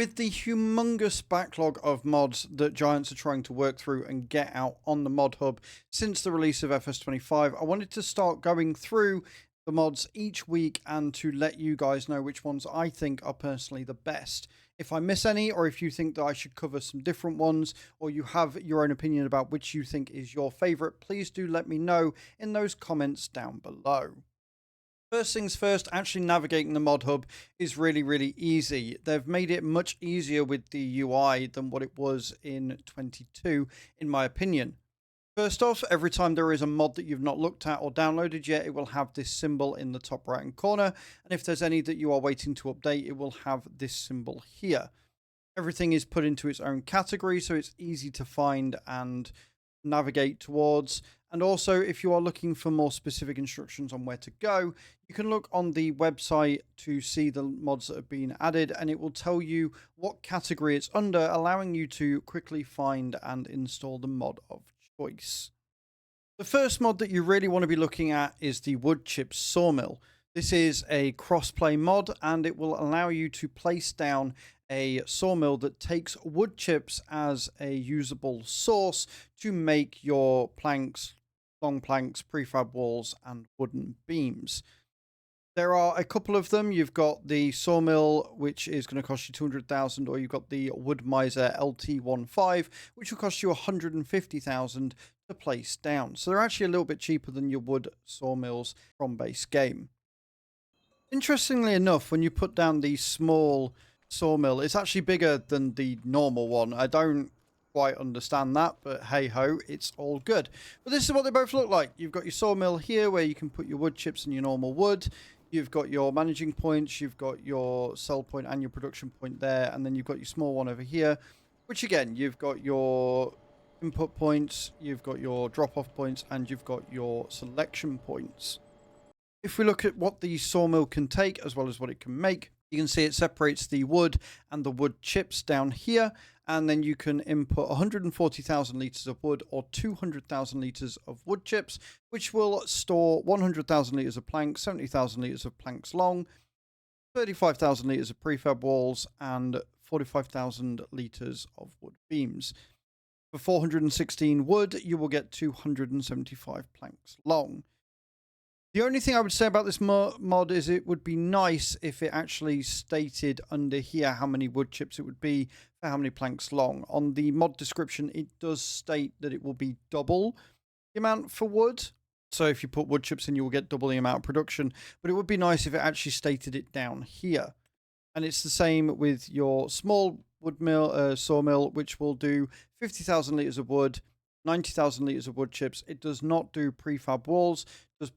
With the humongous backlog of mods that Giants are trying to work through and get out on the mod hub since the release of FS25, I wanted to start going through the mods each week and to let you guys know which ones I think are personally the best. If I miss any, or if you think that I should cover some different ones, or you have your own opinion about which you think is your favorite, please do let me know in those comments down below. First things first, actually navigating the mod hub is really easy. They've made it much easier with the UI than what it was in 22, in my opinion. First off, every time there is a mod that you've not looked at or downloaded yet, it will have this symbol in the top right hand corner. And if there's any that you are waiting to update, it will have this symbol here. Everything is put into its own category, so it's easy to find and navigate towards. And also, if you are looking for more specific instructions on where to go, you can look on the website to see the mods that have been added, and it will tell you what category it's under, allowing you to quickly find and install the mod of choice. The first mod that you really want to be looking at is the wood chip sawmill. This is a crossplay mod, and it will allow you to place down a sawmill that takes wood chips as a usable source to make your planks, long planks, prefab walls, and wooden beams. There are a couple of them. You've got the sawmill, which is going to cost you 200,000, or you've got the Wood Miser LT15, which will cost you 150,000 to place down. So they're actually a little bit cheaper than your wood sawmills from base game. Interestingly enough, when you put down the small sawmill, it's actually bigger than the normal one. I don't quite understand that, but hey ho, it's all good. But this is what they both look like. You've got your sawmill here where you can put your wood chips and your normal wood. You've got your managing points, you've got your sell point and your production point there, and then you've got your small one over here, which again, you've got your input points, you've got your drop-off points, and you've got your selection points. If we look at what the sawmill can take as well as what it can make, you can see it separates the wood and the wood chips down here, and then you can input 140,000 litres of wood or 200,000 litres of wood chips, which will store 100,000 litres of planks, 70,000 litres of planks long, 35,000 litres of prefab walls, and 45,000 litres of wood beams. For 416 wood, you will get 275 planks long. The only thing I would say about this mod is it would be nice if it actually stated under here how many wood chips it would be for how many planks long. On the mod description, it does state that it will be double the amount for wood. So if you put wood chips in, you will get double the amount of production. But it would be nice if it actually stated it down here. And it's the same with your small sawmill, which will do 50,000 litres of wood, 90,000 litres of wood chips. It does not do prefab walls. It does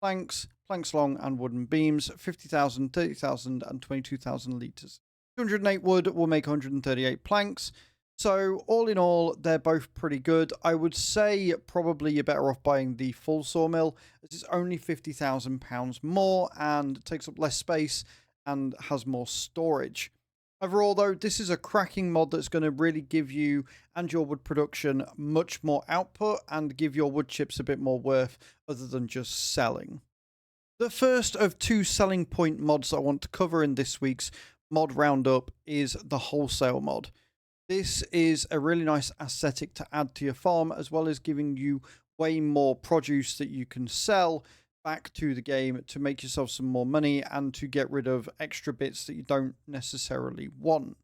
planks long, and wooden beams, 50,000, 30,000, and 22,000 litres. 208 wood will make 138 planks. So all in all, they're both pretty good. I would say probably you're better off buying the full sawmill, as it's only £50,000 more and takes up less space and has more storage. Overall, though, this is a cracking mod that's going to really give you and your wood production much more output and give your wood chips a bit more worth other than just selling. The first of two selling point mods I want to cover in this week's mod roundup is the wholesale mod. This is a really nice aesthetic to add to your farm, as well as giving you way more produce that you can sell back to the game to make yourself some more money and to get rid of extra bits that you don't necessarily want.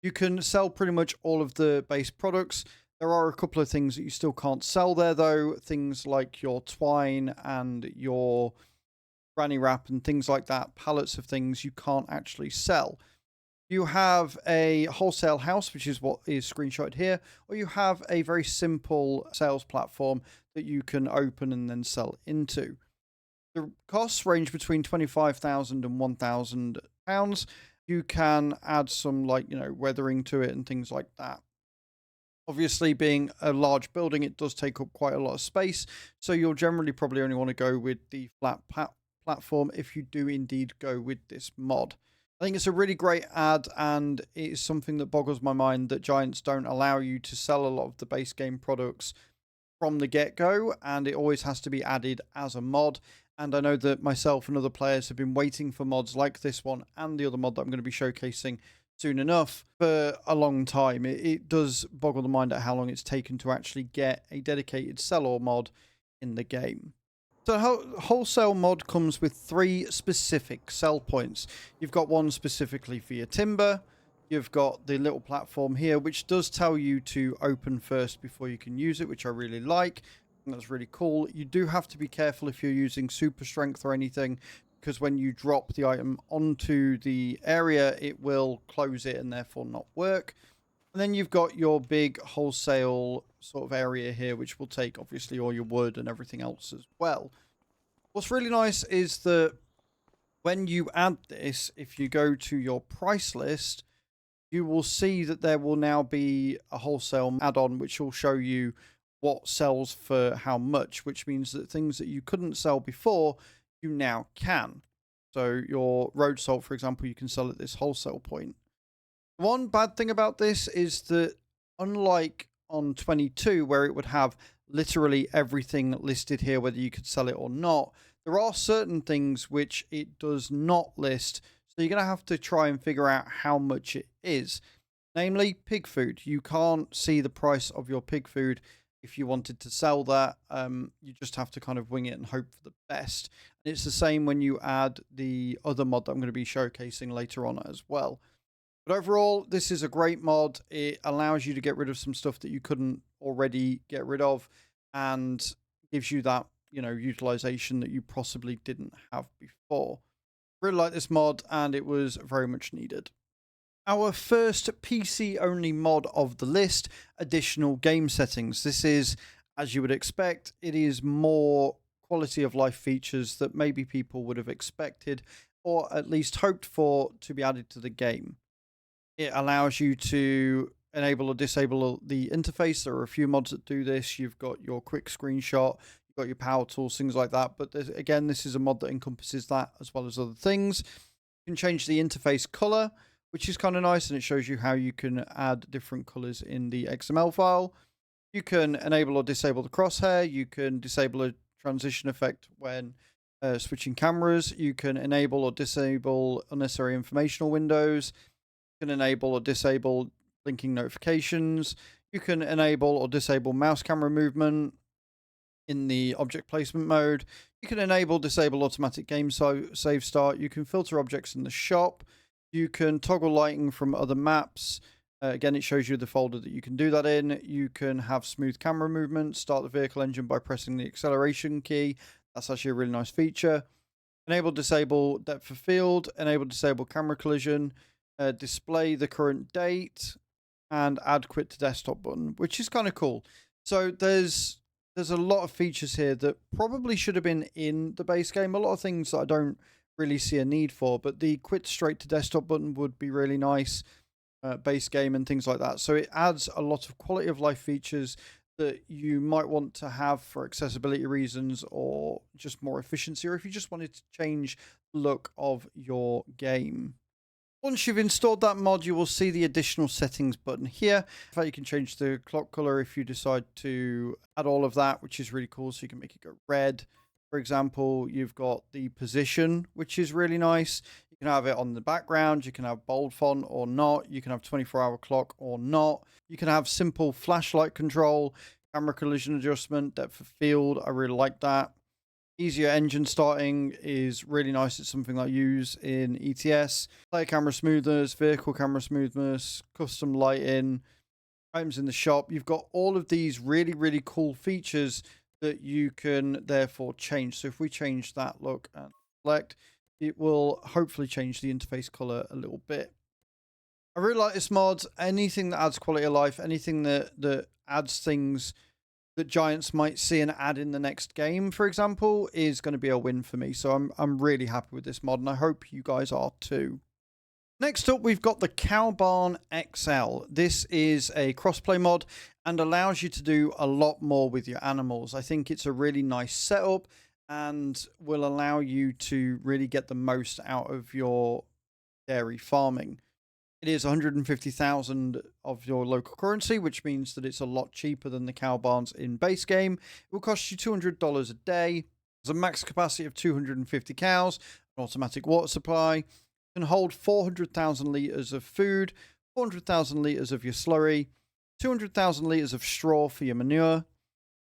You can sell pretty much all of the base products. There are a couple of things that you still can't sell there though, things like your twine and your granny wrap and things like that, pallets of things you can't actually sell. You have a wholesale house, which is what is screenshotted here, or you have a very simple sales platform that you can open and then sell into. The costs range between £25,000 and £1,000. You can add some weathering to it and things like that. Obviously, being a large building, it does take up quite a lot of space. So you'll generally probably only want to go with the flat platform if you do indeed go with this mod. I think it's a really great ad, and it is something that boggles my mind that Giants don't allow you to sell a lot of the base game products from the get-go, and it always has to be added as a mod. And I know that myself and other players have been waiting for mods like this one and the other mod that I'm going to be showcasing soon enough for a long time. It does boggle the mind at how long it's taken to actually get a dedicated sell or mod in the game. So wholesale mod comes with 3 specific sell points. You've got one specifically for your timber. You've got the little platform here, which does tell you to open first before you can use it, which I really like. And that's really cool. You do have to be careful if you're using super strength or anything, because when you drop the item onto the area, it will close it and therefore not work. And then you've got your big wholesale sort of area here, which will take obviously all your wood and everything else as well. What's really nice is that when you add this, if you go to your price list, you will see that there will now be a wholesale add-on, which will show you what sells for how much, which means that things that you couldn't sell before, you now can. So your road salt, for example, you can sell at this wholesale point. One bad thing about this is that unlike on 22, where it would have literally everything listed here, whether you could sell it or not, there are certain things which it does not list. So you're going to have to try and figure out how much it is. Namely, pig food. You can't see the price of your pig food if you wanted to sell that. You just have to kind of wing it and hope for the best. And it's the same when you add the other mod that I'm going to be showcasing later on as well. But overall, this is a great mod. It allows you to get rid of some stuff that you couldn't already get rid of and gives you that, utilization that you possibly didn't have before. Really like this mod, and it was very much needed. Our first PC-only mod of the list, additional game settings. This is, as you would expect, it is more quality of life features that maybe people would have expected or at least hoped for to be added to the game. It allows you to enable or disable the interface. There are a few mods that do this. You've got your quick screenshot, you've got your power tools, things like that. But again, this is a mod that encompasses that as well as other things. You can change the interface color, which is kind of nice, and it shows you how you can add different colors in the XML file. You can enable or disable the crosshair. You can disable a transition effect when switching cameras. You can enable or disable unnecessary informational windows. You can enable or disable blinking notifications. You can enable or disable mouse camera movement in the object placement mode. You can enable, disable automatic game save start. You can filter objects in the shop. You can toggle lighting from other maps. Again, it shows you the folder that you can do that in. You can have smooth camera movement. Start the vehicle engine by pressing the acceleration key. That's actually a really nice feature. Enable, disable depth of field. Enable, disable camera collision. Display the current date, and add quit to desktop button, which is kind of cool. So there's a lot of features here that probably should have been in the base game. A lot of things that I don't really see a need for, but the quit straight to desktop button would be really nice. Base game and things like that. So it adds a lot of quality of life features that you might want to have for accessibility reasons or just more efficiency, or if you just wanted to change the look of your game. Once you've installed that mod, you will see the additional settings button here. In fact, you can change the clock color if you decide to add all of that, which is really cool. So you can make it go red. For example, you've got the position, which is really nice. You can have it on the background. You can have bold font or not. You can have 24-hour clock or not. You can have simple flashlight control, camera collision adjustment, depth of field. I really like that. Easier engine starting is really nice. It's something I use in ETS. Player camera smoothness, vehicle camera smoothness, custom lighting, items in the shop. You've got all of these really, really cool features that you can therefore change. So if we change that look and select, it will hopefully change the interface color a little bit. I really like this mod. Anything that adds quality of life, anything that adds things that Giants might see and add in the next game, for example, is going to be a win for me. So I'm really happy with this mod, and I hope you guys are too. Next up, we've got the Cow Barn XL. This is a crossplay mod and allows you to do a lot more with your animals. I think it's a really nice setup and will allow you to really get the most out of your dairy farming. It is 150,000 of your local currency, which means that it's a lot cheaper than the cow barns in base game. It will cost you $200 a day. There's a max capacity of 250 cows, an automatic water supply. can hold 400,000 litres of food, 400,000 litres of your slurry, 200,000 litres of straw for your manure.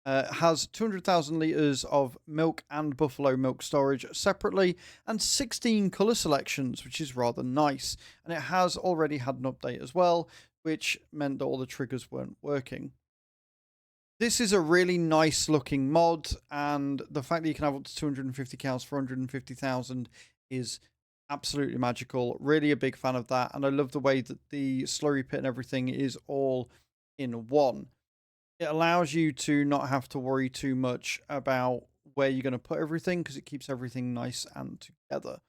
Has 200,000 litres of milk and buffalo milk storage separately, and 16 colour selections, which is rather nice. And it has already had an update as well, which meant that all the triggers weren't working. This is a really nice looking mod, and the fact that you can have up to 250 cows for 150,000 is absolutely magical. Really a big fan of that, and I love the way that the slurry pit and everything is all in one. It allows you to not have to worry too much about where you're going to put everything, because it keeps everything nice and together.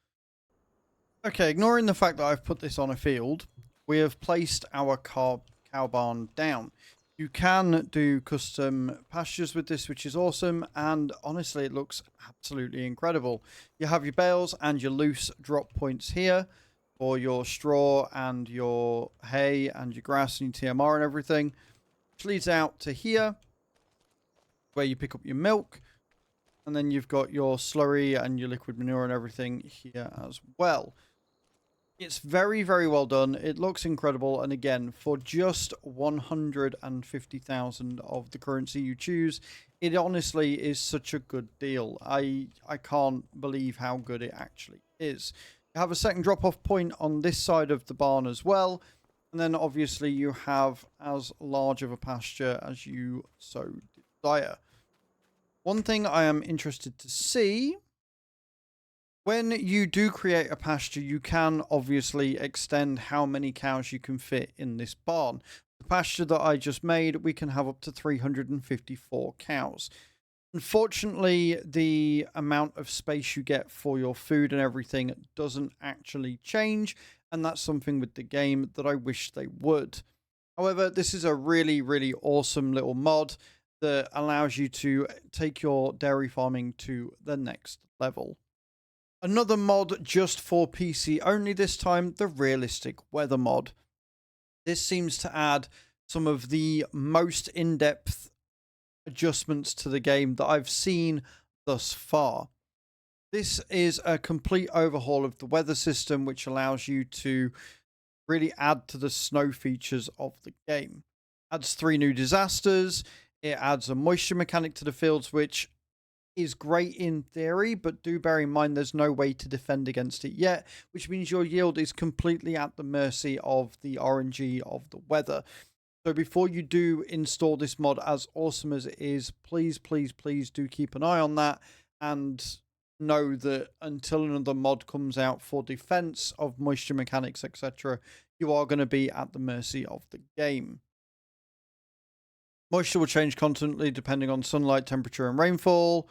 Okay, ignoring the fact that I've put this on a field, we have placed our cow barn down. You can do custom pastures with this, which is awesome, and honestly, it looks absolutely incredible. You have your bales and your loose drop points here for your straw and your hay and your grass and your TMR and everything, which leads out to here, where you pick up your milk, and then you've got your slurry and your liquid manure and everything here as well. It's very, very well done. It looks incredible. And again, for just 150,000 of the currency you choose, it honestly is such a good deal. I can't believe how good it actually is. You have a second drop-off point on this side of the barn as well. And then obviously you have as large of a pasture as you so desire. One thing I am interested to see, when you do create a pasture, you can obviously extend how many cows you can fit in this barn. The pasture that I just made, we can have up to 354 cows. Unfortunately, the amount of space you get for your food and everything doesn't actually change, and that's something with the game that I wish they would. However, this is a really, really awesome little mod that allows you to take your dairy farming to the next level. Another mod just for PC only this time, the realistic weather mod. This seems to add some of the most in-depth adjustments to the game that I've seen thus far. This is a complete overhaul of the weather system, which allows you to really add to the snow features of the game. Adds 3 new disasters. It adds a moisture mechanic to the fields, which is great in theory, but do bear in mind there's no way to defend against it yet, which means your yield is completely at the mercy of the RNG of the weather. So before you do install this mod, as awesome as it is, please, please, please do keep an eye on that, and know that until another mod comes out for defense of moisture mechanics, etc., you are going to be at the mercy of the game. Moisture will change constantly depending on sunlight, temperature, and rainfall.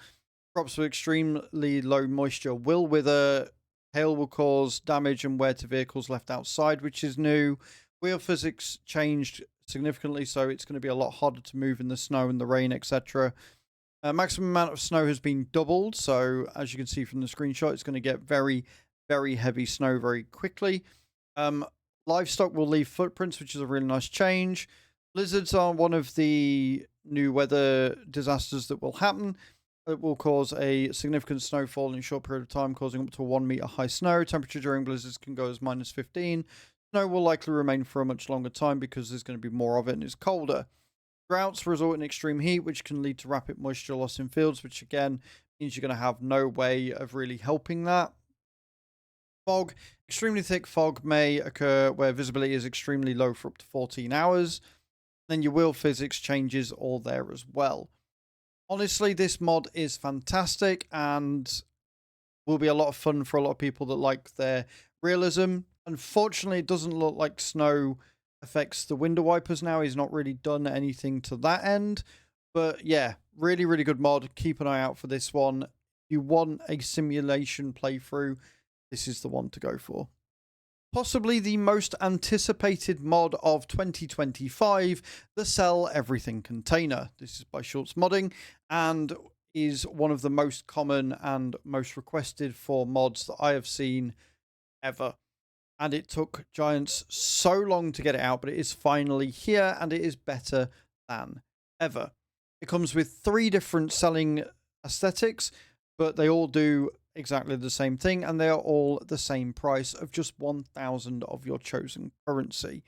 Crops with extremely low moisture will wither. Hail will cause damage and wear to vehicles left outside, which is new. Wheel physics changed significantly, so it's going to be a lot harder to move in the snow and the rain, etc. Maximum amount of snow has been doubled, so as you can see from the screenshot, it's going to get very, very heavy snow very quickly. Livestock will leave footprints, which is a really nice change. Blizzards are one of the new weather disasters that will happen. It will cause a significant snowfall in a short period of time, causing up to 1 meter high snow. Temperature during blizzards can go as -15. Snow will likely remain for a much longer time because there's going to be more of it and it's colder. Droughts result in extreme heat, which can lead to rapid moisture loss in fields, which again means you're going to have no way of really helping that. Fog. Extremely thick fog may occur where visibility is extremely low for up to 14 hours. Then your wheel physics changes all there as well. Honestly, this mod is fantastic and will be a lot of fun for a lot of people that like their realism. Unfortunately, it doesn't look like snow affects the window wipers now. He's not really done anything to that end. But yeah, really, really good mod. Keep an eye out for this one. If you want a simulation playthrough, this is the one to go for. Possibly the most anticipated mod of 2025, the Sell Everything container. This is by Schultz Modding and is one of the most common and most requested for mods that I have seen ever. And it took Giants so long to get it out, but it is finally here and it is better than ever. It comes with 3 different selling aesthetics, but they all do exactly the same thing, and they are all the same price of just 1,000 of your chosen currency.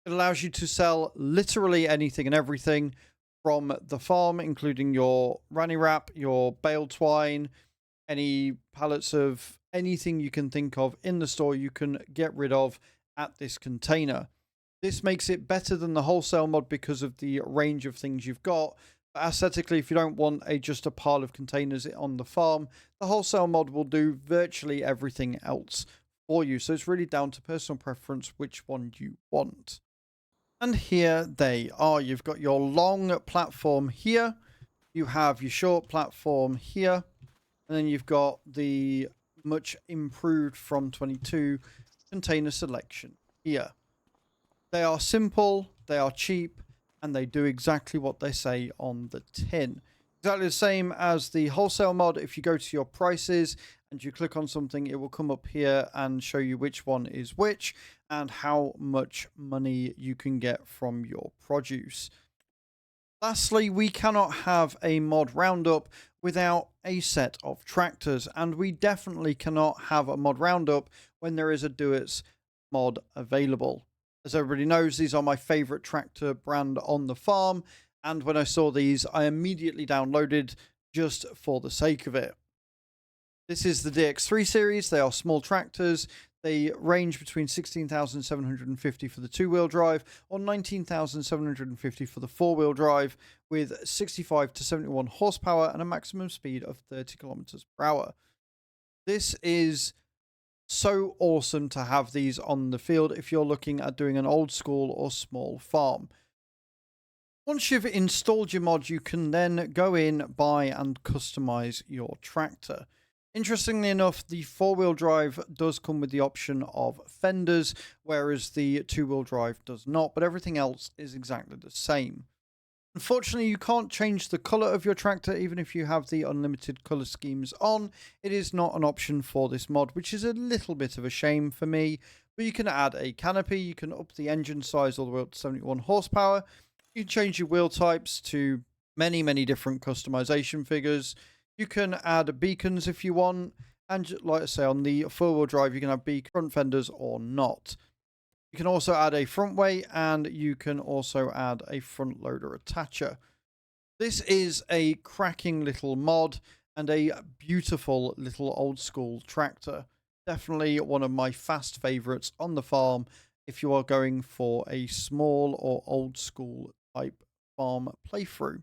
It allows you to sell literally anything and everything from the farm, including your ranny wrap, your bale twine, any pallets of anything you can think of in the store you can get rid of at this container. This makes it better than the wholesale mod because of the range of things you've got. But aesthetically, if you don't want just a pile of containers on the farm, the wholesale mod will do virtually everything else for you. So it's really down to personal preference which one you want. And here they are. You've got your long platform here. You have your short platform here. And then you've got the much improved from 22 container selection here. They are simple, they are cheap, and they do exactly what they say on the tin. Exactly the same as the wholesale mod. If you go to your prices and you click on something, it will come up here and show you which one is which and how much money you can get from your produce. Lastly, we cannot have a mod roundup without a set of tractors, and we definitely cannot have a mod roundup when there is a duetz mod available. As everybody knows, these are my favorite tractor brand on the farm, and when I saw these, I immediately downloaded just for the sake of it. This is the DX3 series. They are small tractors. They range between 16,750 for the two-wheel drive or 19,750 for the four-wheel drive, with 65 to 71 horsepower and a maximum speed of 30 kilometers per hour. This is so awesome to have these on the field if you're looking at doing an old school or small farm. Once you've installed your mod, you can then go in, buy and customize your tractor. Interestingly enough, the four-wheel drive does come with the option of fenders, whereas the two-wheel drive does not, but everything else is exactly the same. Unfortunately, you can't change the color of your tractor even if you have the unlimited color schemes on. It is not an option for this mod, which is a little bit of a shame for me, but you can add a canopy, you can up the engine size all the way up to 71 horsepower, you can change your wheel types to many different customization figures. You can add beacons if you want, and like I say, on the four-wheel drive, you can have beacon front fenders or not. You can also add a front way, and you can also add a front loader attacher. This is a cracking little mod and a beautiful little old school tractor. Definitely one of my fast favorites on the farm if you are going for a small or old school type farm playthrough.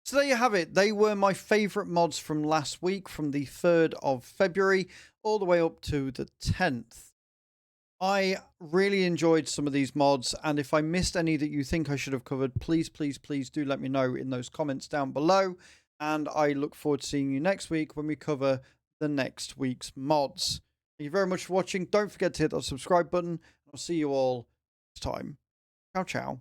So there you have it. They were my favorite mods from last week, from the 3rd of February all the way up to the 10th. I really enjoyed some of these mods, and if I missed any that you think I should have covered, please do let me know in those comments down below, and I look forward to seeing you next week when we cover the next week's mods. Thank you very much for watching. Don't forget to hit that subscribe button. I'll see you all next time. Ciao, ciao.